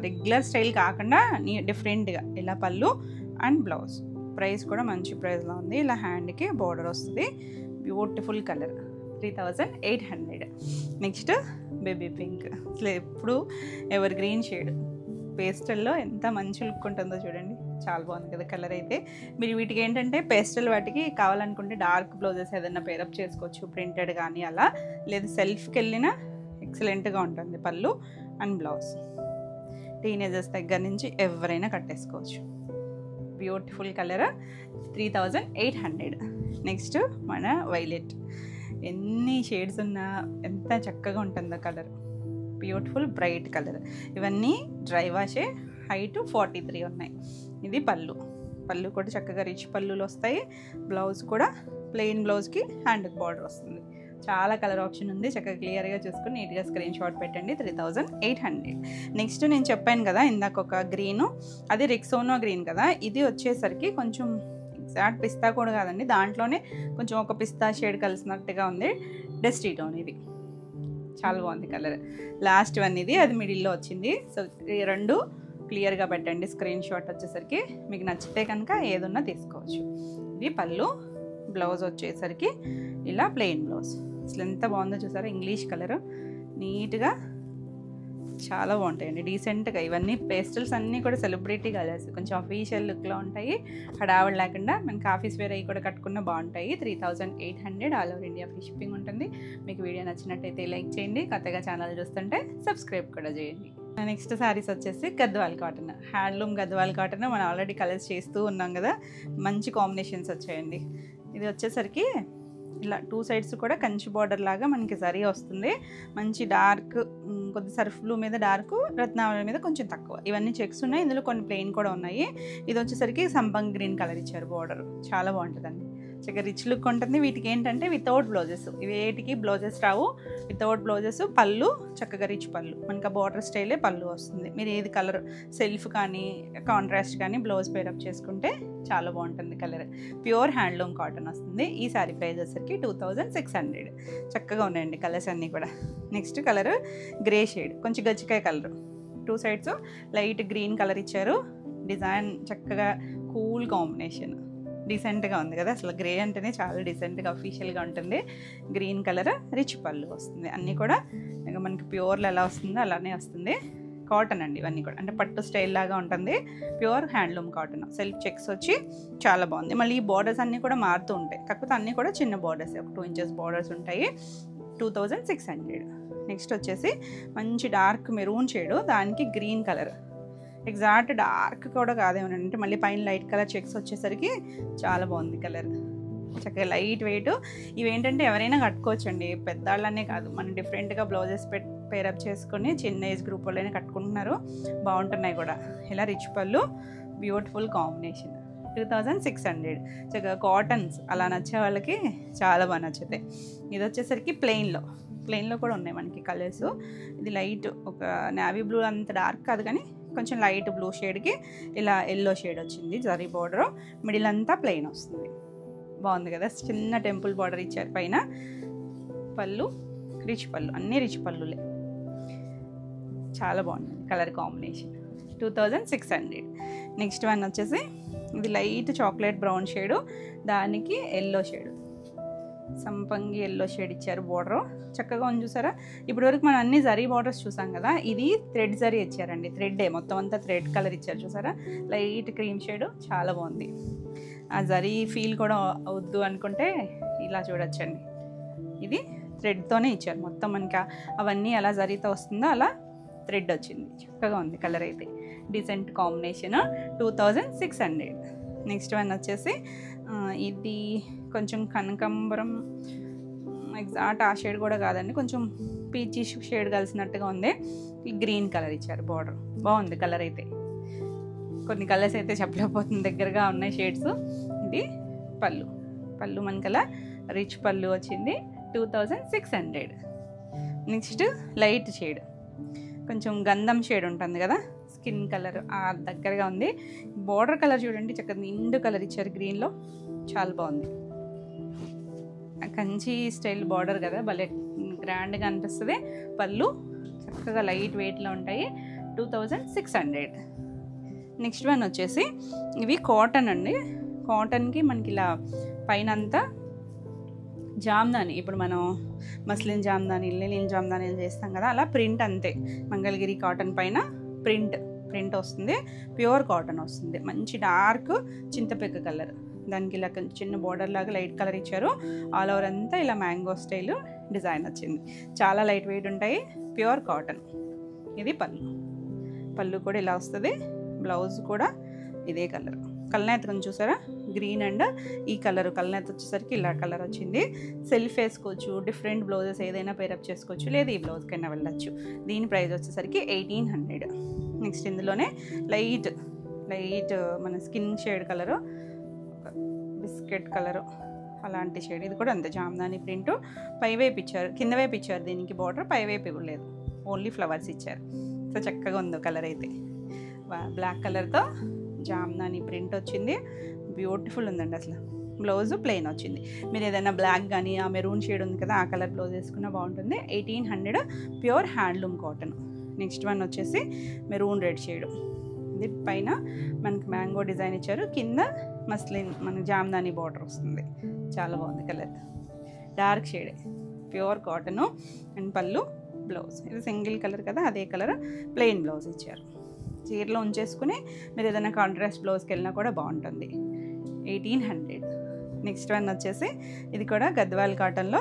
రెగ్యులర్ స్టైల్ కాకుండా డిఫరెంట్గా. ఇలా పళ్ళు అండ్ బ్లౌజ్. ప్రైస్ కూడా మంచి ప్రైస్లో ఉంది. ఇలా హ్యాండ్కి బార్డర్ వస్తుంది. Beautiful colour. 3800. Next baby pink. అసలు ఎప్పుడు ఎవర్ గ్రీన్ షేడ్. పేస్టల్లో ఎంత మంచి లుక్ ఉంటుందో చూడండి. చాలా బాగుంది కదా కలర్ అయితే. మీరు వీటికి ఏంటంటే పేస్టల్ వాటికి కావాలనుకుంటే డార్క్ బ్లౌజెస్ ఏదైనా పేరప్ చేసుకోవచ్చు, ప్రింటెడ్ కానీ అలా. లేదు సెల్ఫ్కి వెళ్ళినా ఎక్సలెంట్గా ఉంటుంది. పళ్ళు అండ్ బ్లౌజ్. టీనేజర్స్ దగ్గర నుంచి ఎవరైనా కట్టేసుకోవచ్చు. Beautiful colour. 3800. నెక్స్ట్ మన వైలెట్. ఎన్ని షేడ్స్ ఉన్నా ఎంత చక్కగా ఉంటుందో కలర్. Beautiful bright colour. ఇవన్నీ డ్రై వాషే. హైట్ 43 ఉన్నాయి. ఇది పళ్ళు. పళ్ళు కూడా చక్కగా రిచ్ పళ్ళులు వస్తాయి. బ్లౌజ్ కూడా ప్లెయిన్ బ్లౌజ్కి హ్యాండ్కి బార్డర్ వస్తుంది. చాలా కలర్ ఆప్షన్ ఉంది. చక్కగా క్లియర్గా చూసుకుని నీట్గా స్క్రీన్ షాట్ పెట్టండి. 3800. నెక్స్ట్ నేను చెప్పాను కదా ఇందాక ఒక గ్రీను, అది రెక్సోనా గ్రీన్ కదా. ఇది వచ్చేసరికి కొంచెం ఎగ్జాక్ట్ పిస్తా కూడా కాదండి, దాంట్లోనే కొంచెం ఒక పిస్తా షేడ్ కలిసినట్టుగా ఉంది. డస్టీ టోన్ ఇది. చాలా బాగుంది కలర్. లాస్ట్ వన్ ఇది, అది మిడిల్లో వచ్చింది. సో ఈ రెండు క్లియర్గా పెట్టండి స్క్రీన్ షాట్ వచ్చేసరికి. మీకు నచ్చితే కనుక ఏదన్నా తీసుకోవచ్చు. ఇది పళ్ళు. బ్లౌజ్ వచ్చేసరికి ఇలా ప్లెయిన్ బ్లౌజ్. అసలు ఎంత బాగుందో చూసారా. English colour. నీట్గా చాలా బాగుంటాయండి, డీసెంట్గా. ఇవన్నీ పేస్టల్స్ అన్నీ కూడా సెలబ్రిటీ కలర్స్, కొంచెం అఫీషియల్ లుక్లో ఉంటాయి. హడావిడి లేకుండా మనకి ఆఫీస్ వేర్ అవి కూడా కట్టుకున్న బాగుంటాయి. 3800. All over India free shipping ఉంటుంది. మీకు వీడియో నచ్చినట్టయితే లైక్ చేయండి. కొత్తగా ఛానల్ చూస్తుంటే సబ్స్క్రైబ్ కూడా చేయండి. నెక్స్ట్ శారీస్ వచ్చేసి Gadwal cotton. Handloom Gadwal cotton. మనం ఆల్రెడీ కలర్స్ చేస్తూ ఉన్నాం కదా. మంచి కాంబినేషన్స్ వచ్చాయండి. ఇది వచ్చేసరికి ఇలా 2 సైడ్స్ కూడా కంచి బార్డర్ లాగా మనకి జరీ వస్తుంది. మంచి డార్క్, కొద్ది సర్ఫ్ బ్లూ మీద డార్క్, రత్నావళి మీద కొంచెం తక్కువ, ఇవన్నీ చెక్స్ ఉన్నాయి. ఇందులో కొన్ని ప్లెయిన్ కూడా ఉన్నాయి. ఇది వచ్చేసరికి సంపంగ్ గ్రీన్ కలర్ ఇచ్చారు బార్డర్, చాలా బాగుంటుందండి. చక్కగా రిచ్ లుక్ ఉంటుంది. వీటికి ఏంటంటే వితౌట్ బ్లౌజెస్, వేటికి బ్లౌజెస్ రావు, వితౌట్ బ్లౌజెస్. పళ్ళు చక్కగా రిచ్ పళ్ళు, మనకి బార్డర్ స్టైలే పళ్ళు వస్తుంది. మీరు ఏది కలర్ సెల్ఫ్ కానీ కాంట్రాస్ట్ కానీ బ్లౌజ్ పేరప్ చేసుకుంటే చాలా బాగుంటుంది కలర్. ప్యూర్ హ్యాండ్లూమ్ కాటన్ వస్తుంది. ఈ శారీ ప్రైస్ వచ్చేసరికి 2600. చక్కగా ఉన్నాయండి కలర్స్ అన్నీ కూడా. నెక్స్ట్ కలర్ గ్రే షేడ్, కొంచెం గచ్చికాయ colour, 2 sides light green colour ఇచ్చారు. డిజైన్ చక్కగా కూల్ కాంబినేషన్, డీసెంట్గా ఉంది కదా. అసలు గ్రే అంటేనే చాలా డీసెంట్గా అఫీషియల్గా ఉంటుంది. గ్రీన్ కలర్ రిచ్ పళ్ళు వస్తుంది. అన్నీ కూడా ఇంకా మనకి ప్యూర్లో ఎలా వస్తుందో అలానే వస్తుంది. కాటన్ అండి ఇవన్నీ కూడా, అంటే పట్టు స్టైల్ లాగా ఉంటుంది. Pure handloom cotton, self checks వచ్చి చాలా బాగుంది. మళ్ళీ ఈ బార్డర్స్ అన్నీ కూడా మారుతూ ఉంటాయి, కాకపోతే అన్నీ కూడా చిన్న బార్డర్స్, ఒక 2 ఇంచెస్ బార్డర్స్ ఉంటాయి. 2600. నెక్స్ట్ వచ్చేసి మంచి డార్క్ మెరూన్ షేడు, దానికి గ్రీన్ కలర్, ఎగ్జాక్ట్ డార్క్ కూడా కాదేమోనండి, అంటే మళ్ళీ పైన లైట్ కలర్ చెక్స్ వచ్చేసరికి చాలా బాగుంది కలర్. చక్కగా లైట్ వెయిట్. ఇవేంటంటే ఎవరైనా కట్టుకోవచ్చండి, పెద్దవాళ్ళనే కాదు. మనం డిఫరెంట్గా బ్లౌజెస్ పేరప్ చేసుకొని చిన్న ఏజ్ గ్రూప్ వాళ్ళైనా కట్టుకుంటున్నారు, బాగుంటున్నాయి కూడా. ఇలా రిచ్ పళ్ళు, బ్యూటిఫుల్ కాంబినేషన్. 2600. చక్కగా కాటన్స్ అలా నచ్చే వాళ్ళకి చాలా బాగా నచ్చుతాయి. ఇది వచ్చేసరికి ప్లెయిన్లో కూడా ఉన్నాయి మనకి కలర్స్. ఇది లైట్ ఒక నేవీ బ్లూ, అంత డార్క్ కాదు కానీ కొంచెం లైట్ బ్లూ షేడ్కి ఇలా ఎల్లో షేడ్ వచ్చింది జరీ బార్డర్. మిడిల్ అంతా ప్లెయిన్ వస్తుంది, బాగుంది కదా. చిన్న టెంపుల్ బార్డర్ ఇచ్చారు పైన. పళ్ళు రిచ్ పళ్ళు, అన్నీ రిచ్ పళ్ళులే, చాలా బాగుంది కలర్ కాంబినేషన్. 2600. నెక్స్ట్ వన్ వచ్చేసి ఇది లైట్ చాక్లెట్ బ్రౌన్ షేడు, దానికి ఎల్లో షేడు, సంపంగి ఎల్లో షేడ్ ఇచ్చారు బార్డర్. చక్కగా ఉంది చూసారా. ఇప్పటివరకు మనం అన్ని జరీ బార్డర్స్ చూసాం కదా, ఇది థ్రెడ్ జరీ ఇచ్చారండి. థ్రెడ్డే మొత్తం అంతా థ్రెడ్ కలర్ ఇచ్చారు చూసారా, లైట్ క్రీమ్ షేడ్, చాలా బాగుంది. ఆ జరీ ఫీల్ కూడా వద్దు అనుకుంటే ఇలా చూడొచ్చండి. ఇది థ్రెడ్తోనే ఇచ్చారు మొత్తం, మనకి అవన్నీ ఎలా జరీతో వస్తుందో అలా థ్రెడ్ వచ్చింది. చక్కగా ఉంది కలర్ అయితే, డీసెంట్ కాంబినేషన్. 2600. నెక్స్ట్ వన్ వచ్చేసి ఇది కొంచెం కనకాంబరం, ఎగ్జాక్ట్ ఆ షేడ్ కూడా కాదండి, కొంచెం పీచీ షేడ్ కలిసినట్టుగా ఉంది. ఈ గ్రీన్ కలర్ ఇచ్చారు బార్డర్, బాగుంది కలర్ అయితే. కొన్ని కలర్స్ అయితే చెప్పలేకపోతుంది, దగ్గరగా ఉన్నాయి షేడ్స్. ఇది పళ్ళు మనకలా రిచ్ పళ్ళు వచ్చింది. 2600. నెక్స్ట్ లైట్ షేడ్, కొంచెం గంధం షేడ్ ఉంటుంది కదా, స్కిన్ కలర్ ఆ దగ్గరగా ఉంది. బార్డర్ కలర్ చూడండి, చక్కగా నిండు కలర్ ఇచ్చారు గ్రీన్లో, చాలా బాగుంది. కంచి స్టైల్ బార్డర్ కదా, భలే గ్రాండ్గా అనిపిస్తుంది. పళ్ళు చక్కగా లైట్ వెయిట్లో ఉంటాయి. 2600. నెక్స్ట్ వన్ వచ్చేసి ఇవి కాటన్ అండి. కాటన్కి మనకి ఇలా పైన అంతా జామ్దాని, ఇప్పుడు మనం మస్లిన్ జామ్దాని, లినిన్ జామ్దాని చేస్తాం కదా, అలా ప్రింట్ అంతే. మంగళగిరి కాటన్ పైన ప్రింట్ వస్తుంది. ప్యూర్ కాటన్ వస్తుంది. మంచి డార్క్ చింతపిక్క కలర్, దానికి ఇలా చిన్న బార్డర్ లాగా లైట్ కలర్ ఇచ్చారు. ఆల్ ఓవర్ అంతా ఇలా మ్యాంగో స్టైల్ డిజైన్ వచ్చింది. చాలా లైట్ వెయిట్ ఉంటాయి, ప్యూర్ కాటన్. ఇది పళ్ళు కూడా ఇలా వస్తుంది. బ్లౌజ్ కూడా ఇదే కలర్. కల్నేత కొంచెం చూసారా, గ్రీన్ అండ్ ఈ కలర్, కల్నేత వచ్చేసరికి ఇలా కలర్ వచ్చింది. సెల్ఫ్ వేసుకోవచ్చు, డిఫరెంట్ బ్లౌజెస్ ఏదైనా పేరప్ చేసుకోవచ్చు, లేదా ఈ బ్లౌజ్కైనా వెళ్ళచ్చు. దీని ప్రైస్ వచ్చేసరికి 1800. నెక్స్ట్ ఇందులోనే లైట్ మన skin shade colour, biscuit colour అలాంటి షేడ్, ఇది కూడా అంతే జామ్దాని ప్రింట్. పైవైపు ఇచ్చారు, కింద వైపు ఇచ్చారు దీనికి బార్డర్, పైవైపు ఇవ్వలేదు, ఓన్లీ ఫ్లవర్స్ ఇచ్చారు. సో చక్కగా ఉందో కలర్ అయితే. బ్లాక్ కలర్తో జామ్దాని ప్రింట్ వచ్చింది, బ్యూటిఫుల్ ఉందండి అసలు. బ్లౌజ్ ప్లెయిన్ వచ్చింది. మీరు ఏదైనా బ్లాక్ కానీ ఆ మెరూన్ షేడ్ ఉంది కదా, ఆ కలర్ బ్లౌజ్ వేసుకున్నా బాగుంటుంది. 1800. Pure handloom cotton. Next one వచ్చేసి మెరూన్ రెడ్ షేడ్, ఇది పైన మనకి మ్యాంగో డిజైన్ ఇచ్చారు, కింద మస్లిన్ మన జామ్దాని బార్డర్ వస్తుంది. చాలా బాగుంది కలర్, డార్క్ షేడే, ప్యూర్ కాటను. అండ్ పళ్ళు, బ్లౌజ్ ఇది సింగిల్ కలర్ కదా, అదే కలర్ ప్లెయిన్ బ్లౌజ్ ఇచ్చారు. చీరలో ఉంచేసుకుని మీరు ఏదైనా కాంట్రాస్ట్ బ్లౌజ్కి వెళ్ళినా కూడా బాగుంటుంది. 1800. నెక్స్ట్ వన్ వచ్చేసి ఇది కూడా గద్వాల్ కాటన్లో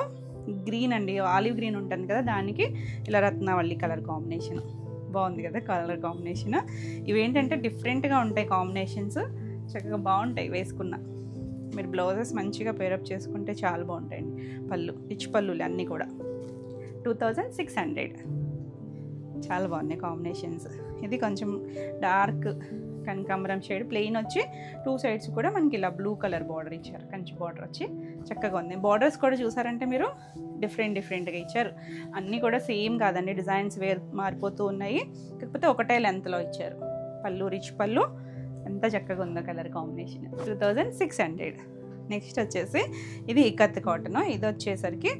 గ్రీన్ అండి, ఆలివ్ గ్రీన్ ఉంటుంది కదా, దానికి ఇలా రత్నావళి కలర్ కాంబినేషన్, బాగుంది కదా కలర్ కాంబినేషన్. ఇవేంటంటే డిఫరెంట్గా ఉంటాయి కాంబినేషన్స్, చక్కగా బాగుంటాయి వేసుకున్న. మీరు బ్లౌజెస్ మంచిగా పేరప్ చేసుకుంటే చాలా బాగుంటాయండి. పళ్ళు రిచ్ పళ్ళులు అన్నీ కూడా 2600. చాలా బాగున్నాయి కాంబినేషన్స్. ఇది కొంచెం డార్క్ కనకాంబరం షేడ్, ప్లెయిన్ వచ్చి 2 సైడ్స్ కూడా మనకి ఇలా బ్లూ కలర్ బార్డర్ ఇచ్చారు. కంచి బార్డర్ వచ్చి చక్కగా ఉంది. బార్డర్స్ కూడా చూసారంటే మీరు డిఫరెంట్గా ఇచ్చారు. అన్నీ కూడా సేమ్ కాదండి, డిజైన్స్ మారిపోతూ ఉన్నాయి. కాకపోతే ఒకటే లెంత్లో ఇచ్చారు. పళ్ళు రిచ్ పళ్ళు, ఎంత చక్కగా ఉందో కలర్ కాంబినేషన్. 2600. నెక్స్ట్ వచ్చేసి ఇది ఇక్కత్ కాటన్. ఇది వచ్చేసరికి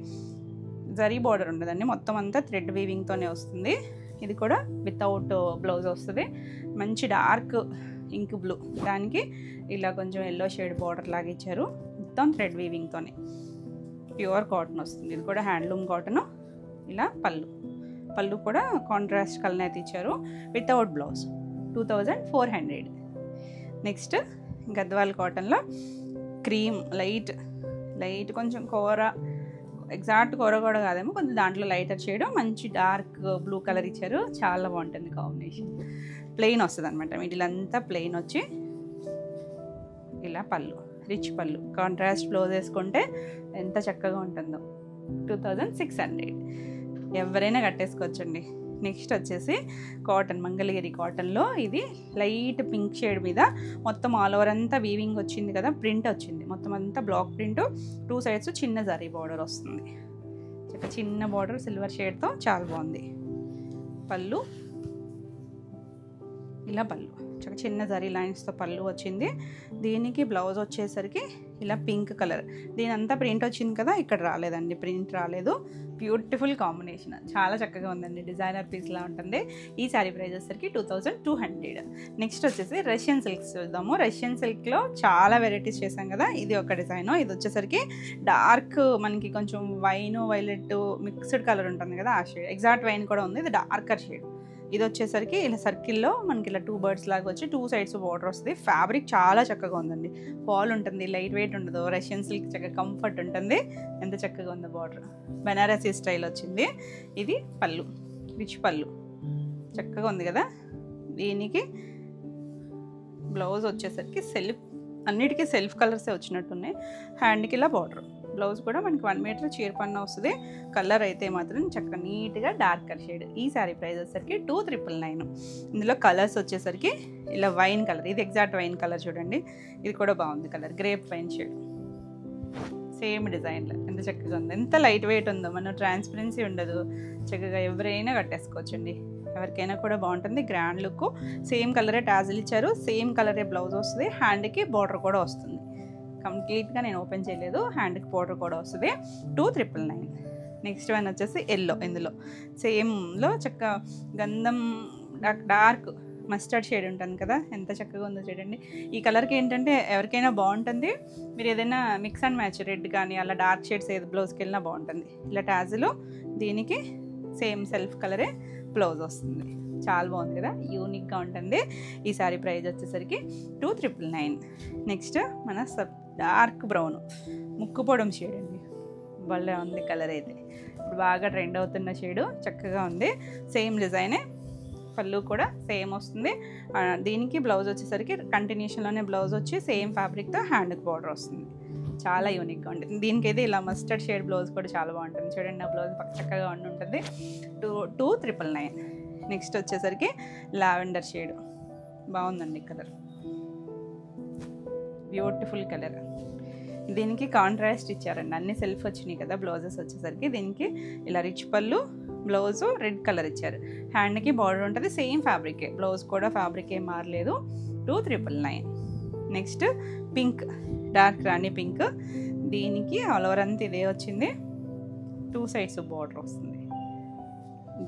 జరీ బార్డర్ ఉండదండి, మొత్తం అంతా థ్రెడ్ వీవింగ్తోనే వస్తుంది. ఇది కూడా వితౌట్ బ్లౌజ్ వస్తుంది. మంచి డార్క్ ఇంక్ బ్లూ, దానికి ఇలా కొంచెం ఎల్లో షేడ్ బార్డర్ లాగా ఇచ్చారు. మొత్తం థ్రెడ్ వీవింగ్తోనే ప్యూర్ కాటన్ వస్తుంది. ఇది కూడా హ్యాండ్లూమ్ కాటన్. ఇలా పళ్ళు కూడా కాంట్రాస్ట్ కలర్ అయితే ఇచ్చారు వితౌట్ బ్లౌజ్. 2400. నెక్స్ట్ గద్వాల్ కాటన్లో క్రీమ్ లైట్ కొంచెం కూర, ఎగ్జాక్ట్ కూర కూడా కాదేమో, కొంచెం దాంట్లో లైటర్ షేడ్, మంచి డార్క్ బ్లూ కలర్ ఇచ్చారు. చాలా బాగుంటుంది కాంబినేషన్. ప్లెయిన్ వస్తుంది అనమాట, వీటిలంతా ప్లెయిన్ వచ్చి ఇలా పళ్ళు రిచ్ పళ్ళు, కాంట్రాస్ట్ బ్లౌజ్ వేసుకుంటే ఎంత చక్కగా ఉంటుందో. 2600. ఎవరైనా కట్టేసుకోవచ్చండి. నెక్స్ట్ వచ్చేసి కాటన్, మంగళగిరి కాటన్లో ఇది లైట్ పింక్ షేడ్ మీద మొత్తం ఆల్ ఓవర్ అంతా వీవింగ్ వచ్చింది కదా, ప్రింట్ వచ్చింది మొత్తం అంతా బ్లాక్ ప్రింట్. 2 సైడ్స్ చిన్న జరీ బార్డర్ వస్తుంది. చిన్న బార్డర్ సిల్వర్ షేడ్తో చాలా బాగుంది. పళ్ళు ఇలా పళ్ళు చిన్న జరీ లైన్స్తో పళ్ళు వచ్చింది. దీనికి బ్లౌజ్ వచ్చేసరికి ఇలా పింక్ కలర్, దీని అంతా ప్రింట్ వచ్చింది కదా, ఇక్కడ రాలేదండి, ప్రింట్ రాలేదు. బ్యూటిఫుల్ కాంబినేషన్, చాలా చక్కగా ఉందండి. డిజైనర్ పీస్లా ఉంటుంది. ఈ శారీ ప్రైస్ వచ్చేసరికి 2200. నెక్స్ట్ వచ్చేసి రష్యన్ సిల్క్స్ చూద్దాము. రష్యన్ సిల్క్లో చాలా వెరైటీస్ చేసాం కదా, ఇది ఒక డిజైన్. ఇది వచ్చేసరికి డార్క్, మనకి కొంచెం వైన్ వైలెట్ మిక్స్డ్ కలర్ ఉంటుంది కదా, ఆ షేడ్. ఎగ్జాక్ట్ వైన్ కూడా ఉంది, ఇది డార్కర్ షేడ్. ఇది వచ్చేసరికి ఇలా సర్కిల్లో మనకి ఇలా 2 బర్డ్స్ లాగా వచ్చి 2 సైడ్స్ బార్డర్ వస్తుంది. ఫ్యాబ్రిక్ చాలా చక్కగా ఉందండి, ఫాల్ ఉంటుంది, లైట్ వెయిట్ ఉండదు. రష్యన్ సిల్క్ చక్కగా కంఫర్ట్ ఉంటుంది. ఎంత చక్కగా ఉంది బార్డర్, బనారసీ స్టైల్ వచ్చింది. ఇది పళ్ళు రిచ్ పళ్ళు, చక్కగా ఉంది కదా. దీనికి బ్లౌజ్ వచ్చేసరికి అన్నిటికీ సెల్ఫ్ కలర్సే వచ్చినట్టున్నాయి. హ్యాండ్కి ఇలా బార్డర్. బ్లౌజ్ కూడా మనకి 1 మీటర్ చీర పన్న వస్తుంది. కలర్ అయితే మాత్రం చక్కగా నీట్గా డార్కర్ షేడ్. ఈ శారీ ప్రైస్ వచ్చేసరికి 2999. ఇందులో కలర్స్ వచ్చేసరికి ఇలా వైన్ కలర్, ఇది ఎగ్జాక్ట్ వైన్ కలర్ చూడండి. ఇది కూడా బాగుంది colour, grape wine shade. Same డిజైన్లో ఎంత చక్కగా ఉంది, ఎంత లైట్ వెయిట్ ఉందో. మనం ట్రాన్స్పరెన్సీ ఉండదు, చక్కగా ఎవరైనా కట్టేసుకోవచ్చండి. ఎవరికైనా కూడా బాగుంటుంది. Grand look. సేమ్ కలరే టాజిల్ ఇచ్చారు, సేమ్ కలరే బ్లౌజ్ వస్తుంది. హ్యాండ్కి బార్డర్ కూడా వస్తుంది. కంప్లీట్గా నేను ఓపెన్ చేయలేదు, హ్యాండ్కి బార్డర్ కూడా వస్తుంది. 2999. నెక్స్ట్ వన్ వచ్చేసి ఎల్లో. ఇందులో సేమ్లో చక్కగా గంధం డార్క్ మస్టర్డ్ షేడ్ ఉంటుంది కదా, ఎంత చక్కగా ఉందో చూడండి. ఈ కలర్కి ఏంటంటే ఎవరికైనా బాగుంటుంది. మీరు ఏదైనా మిక్స్ అండ్ మ్యాచ్ రెడ్ కానీ అలా డార్క్ షేడ్స్ ఏది బ్లౌజ్కి వెళ్ళినా బాగుంటుంది. ఇలా టాజిల్, దీనికి సేమ్ సెల్ఫ్ కలరే బ్లౌజ్ వస్తుంది. చాలా బాగుంది కదా, యూనిక్గా ఉంటుంది. ఈ సారీ ప్రైస్ వచ్చేసరికి 2999. నెక్స్ట్ మన డార్క్ బ్రౌన్ ముక్కు పొడం షేడ్ అండి, భలే ఉంది కలర్ అయితే. ఇప్పుడు బాగా ట్రెండ్ అవుతున్న షేడు, చక్కగా ఉంది. సేమ్ డిజైనే, పళ్ళు కూడా సేమ్ వస్తుంది. దీనికి బ్లౌజ్ వచ్చేసరికి కంటిన్యూషన్లోనే బ్లౌజ్ వచ్చి సేమ్ ఫ్యాబ్రిక్తో హ్యాండ్కి బార్డర్ వస్తుంది. చాలా యూనిక్గా ఉంటుంది. దీనికైతే ఇలా మస్టర్డ్ షేడ్ బ్లౌజ్ కూడా చాలా బాగుంటుంది చూడండి. నా బ్లౌజ్ పక్క చక్కగా ఉండి ఉంటుంది. 2999. నెక్స్ట్ వచ్చేసరికి లావెండర్ షేడ్, బాగుందండి కలర్, బ్యూటిఫుల్ కలర్. దీనికి కాంట్రాస్ట్ ఇచ్చారండి, అన్ని సెల్ఫ్ వచ్చినాయి కదా బ్లౌజెస్ వచ్చేసరికి. దీనికి ఇలా రిచ్ పళ్ళు, బ్లౌజు రెడ్ కలర్ ఇచ్చారు. హ్యాండ్కి బార్డర్ ఉంటుంది, సేమ్ ఫ్యాబ్రికే, బ్లౌజ్ కూడా ఫ్యాబ్రిక్ ఏం మారలేదు. 2999. నెక్స్ట్ పింక్, డార్క్ రాణి పింక్. దీనికి ఆల్ ఓవర్ అంతా ఇదే వచ్చింది. 2 సైడ్స్ బార్డర్ వస్తుంది.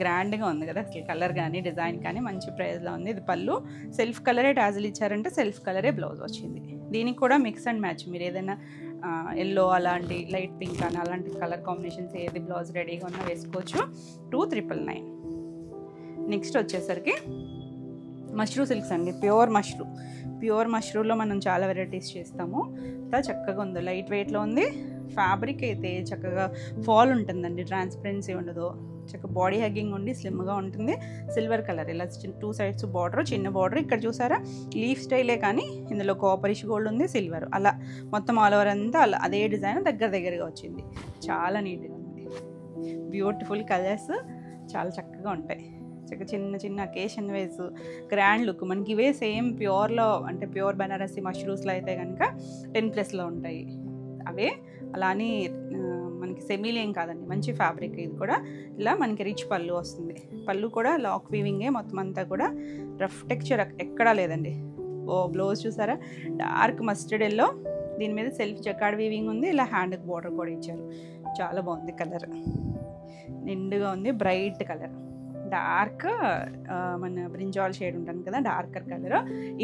గ్రాండ్గా ఉంది కదా అసలు, కలర్ కానీ డిజైన్ కానీ మంచి ప్రైస్లో ఉంది. ఇది పళ్ళు, సెల్ఫ్ కలరే టాజిల్ ఇచ్చారంటే సెల్ఫ్ కలరే బ్లౌజ్ వచ్చింది. దీనికి కూడా మిక్స్ అండ్ మ్యాచ్, మీరు ఏదైనా ఎల్లో అలాంటి లైట్ పింక్ అని అలాంటి కలర్ కాంబినేషన్స్ ఏది బ్లౌజ్ రెడీగా ఉన్నా వేసుకోవచ్చు. 2999. నెక్స్ట్ వచ్చేసరికి మష్రూ సిల్క్స్ అండి, ప్యూర్ మష్రూలో మనం చాలా వెరైటీస్ చేస్తాము. అంతా చక్కగా ఉంది, లైట్ వెయిట్లో ఉంది. ఫ్యాబ్రిక్ అయితే చక్కగా ఫాల్ ఉంటుందండి, ట్రాన్స్పరెన్సీ ఉండదు. చక్కగా బాడీ హగ్గింగ్ ఉండి స్లిమ్గా ఉంటుంది. సిల్వర్ కలర్ ఇలా 2 సైడ్స్ బార్డర్, చిన్న బార్డర్. ఇక్కడ చూసారా లీఫ్ స్టైలే కానీ ఇందులో కాపరిష్ గోల్డ్ ఉంది, సిల్వర్, అలా మొత్తం ఆల్ ఓవర్ అంతా అలా అదే డిజైన్ దగ్గరగా వచ్చింది. చాలా నీట్గా ఉంది. బ్యూటిఫుల్ కలర్స్, చాలా చక్కగా ఉంటాయి. చిన్న అకేషన్ వైజ్ గ్రాండ్ లుక్. మనకి ఇవే సేమ్ ప్యూర్లో అంటే ప్యూర్ బనారసి మష్రూమ్స్లో అయితే కనుక 10+లో ఉంటాయి. అవే అలా అని మనకి సెమీలేం కాదండి, మంచి ఫ్యాబ్రిక్. ఇది కూడా ఇలా మనకి రిచ్ పళ్ళు వస్తుంది. పళ్ళు కూడా లాక్ వీవింగే మొత్తం అంతా కూడా, రఫ్ టెక్స్చర్ ఎక్కడా లేదండి. బ్లౌజ్ చూసారా డార్క్ మస్టర్డ్ ఎల్లో, దీని మీద సెల్ఫ్ జకార్డ్ వీవింగ్ ఉంది. ఇలా హ్యాండ్కి బార్డర్ కూడా ఇచ్చారు. చాలా బాగుంది. కలర్ నిండుగా ఉంది, బ్రైట్ కలర్. డార్క్ మన బ్రింజాల్ షేడ్ ఉంటుంది కదా, డార్కర్ కలర్.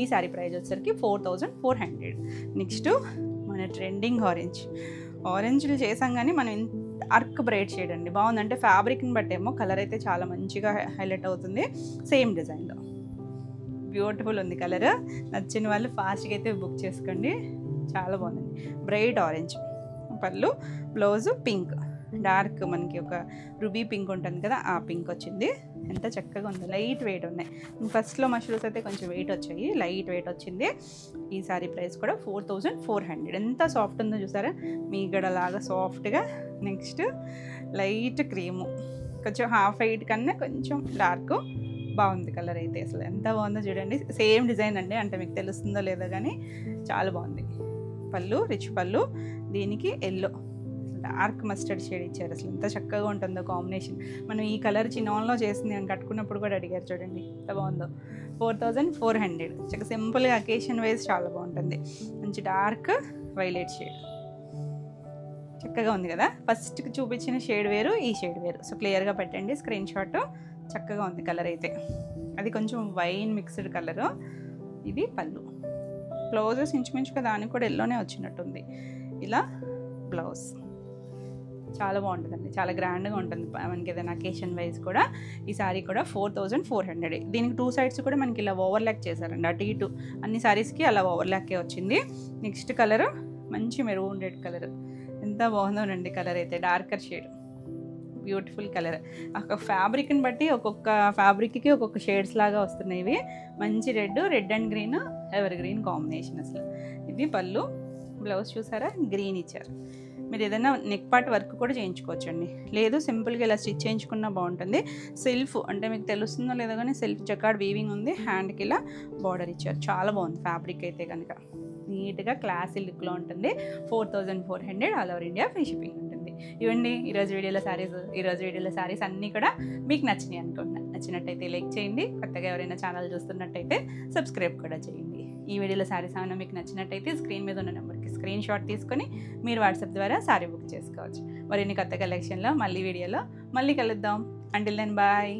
ఈ శారీ ప్రైస్ వచ్చేసరికి 4400. నెక్స్ట్ మన ట్రెండింగ్ ఆరెంజ్లు చేసాం కానీ మనం డార్క్ బ్రైట్ షేడ్ అండి. బాగుంది. అంటే ఫ్యాబ్రిక్ని బట్టేమో కలర్ అయితే చాలా మంచిగా హైలైట్ అవుతుంది. సేమ్ డిజైన్లో బ్యూటిఫుల్ ఉంది కలర్. నచ్చిన వాళ్ళు ఫాస్ట్గా అయితే బుక్ చేసుకోండి. చాలా బాగుందండి. బ్రైట్ ఆరెంజ్ పళ్ళు, బ్లౌజు పింక్, డార్క్ మనకి ఒక రూబీ పింక్ ఉంటుంది కదా, ఆ పింక్ వచ్చింది. ఎంత చక్కగా ఉంది. లైట్ వెయిట్ ఉన్నాయి. ఫస్ట్లో మష్రూమ్స్ అయితే కొంచెం వెయిట్ వచ్చాయి, లైట్ వెయిట్ వచ్చింది. ఈ సారీ ప్రైస్ కూడా 4400. ఎంత సాఫ్ట్ ఉందో చూసారా, మీగడలాగా సాఫ్ట్గా. నెక్స్ట్ లైట్ క్రీము, కొంచెం హాఫ్ వైట్ కన్నా కొంచెం డార్క్. బాగుంది కలర్ అయితే, అసలు ఎంత బాగుందో చూడండి. సేమ్ డిజైన్ అండి, అంటే మీకు తెలుస్తుందో లేదో కానీ చాలా బాగుంది. పళ్ళు రిచ్ పళ్ళు, దీనికి ఎల్లో డార్క్ మస్టర్డ్ షేడ్ ఇచ్చారు. అసలు ఎంత చక్కగా ఉంటుందో కాంబినేషన్. మనం ఈ కలర్ చిన్నోన్లో చేసింది అని కట్టుకున్నప్పుడు కూడా అడిగారు చూడండి ఎంత బాగుందో. 4400. చక్కగా సింపుల్గా అకేషన్ వైజ్ చాలా బాగుంటుంది. మంచి డార్క్ వైలెట్ షేడ్ చక్కగా ఉంది కదా. ఫస్ట్కి చూపించిన షేడ్ వేరు, ఈ షేడ్ వేరు. సో క్లియర్గా పెట్టండి స్క్రీన్ షాట్. చక్కగా ఉంది కలర్ అయితే. అది కొంచెం వైన్ మిక్స్డ్ కలరు. ఇది పళ్ళు. బ్లౌజెస్ ఇంచుమించుగా దానికి కూడా ఎల్లోనే వచ్చినట్టుంది. ఇలా బ్లౌజ్ చాలా బాగుంటుందండి, చాలా గ్రాండ్గా ఉంటుంది మనకి ఏదైనా అకేషన్ వైజ్ కూడా. ఈ సారీ కూడా 4400. దీనికి 2 సైడ్స్ కూడా మనకి ఇలా ఓవర్లాక్ చేశారండి, అటు ఇటు అన్ని సారీస్కి అలా ఓవర్లాకే వచ్చింది. నెక్స్ట్ కలర్ మంచి మెరూన్ రెడ్ కలర్. ఎంత బాగుందోనండి కలర్ అయితే, డార్కర్ షేడ్, బ్యూటిఫుల్ కలర్. ఒక ఫ్యాబ్రిక్ని బట్టి ఒక్కొక్క ఫ్యాబ్రిక్కి ఒక్కొక్క షేడ్స్ లాగా వస్తున్నాయి ఇవి. మంచి red and green, ever green combination అసలు. ఇది పళ్ళు, బ్లౌజ్ చూసారా గ్రీన్ ఇచ్చారు. మీరు ఏదైనా నెక్ పార్ట్ వర్క్ కూడా చేయించుకోవచ్చండి, లేదు సింపుల్గా ఇలా స్టిచ్ చేయించుకున్నా బాగుంటుంది. సెల్ఫ్ అంటే మీకు తెలుస్తుందో లేదో కానీ సెల్ఫ్ జకార్డ్ వీవింగ్ ఉంది. హ్యాండ్కి ఇలా బార్డర్ ఇచ్చారు. చాలా బాగుంది ఫ్యాబ్రిక్ అయితే కనుక, నీట్గా క్లాసీ లుక్లో ఉంటుంది. 4400 all over India free shipping ఉంటుంది. ఇవ్వండి ఈరోజు వీడియోలో శారీస్ అన్నీ కూడా మీకు నచ్చినాయి అనుకుంటున్నాను. నచ్చినట్టయితే లైక్ చేయండి. కొత్తగా ఎవరైనా ఛానల్ చూస్తున్నట్టయితే సబ్స్క్రైబ్ కూడా చేయండి. ఈ వీడియోలో శారీస్ ఏమైనా మీకు నచ్చినట్టయితే స్క్రీన్ మీద ఉన్న నెంబర్కి స్క్రీన్ షాట్ తీసుకొని మీరు వాట్సాప్ ద్వారా శారీ బుక్ చేసుకోవచ్చు. మరిన్ని కొత్త కలెక్షన్లో వీడియోలో మళ్ళీ కలుద్దాం. Until then bye.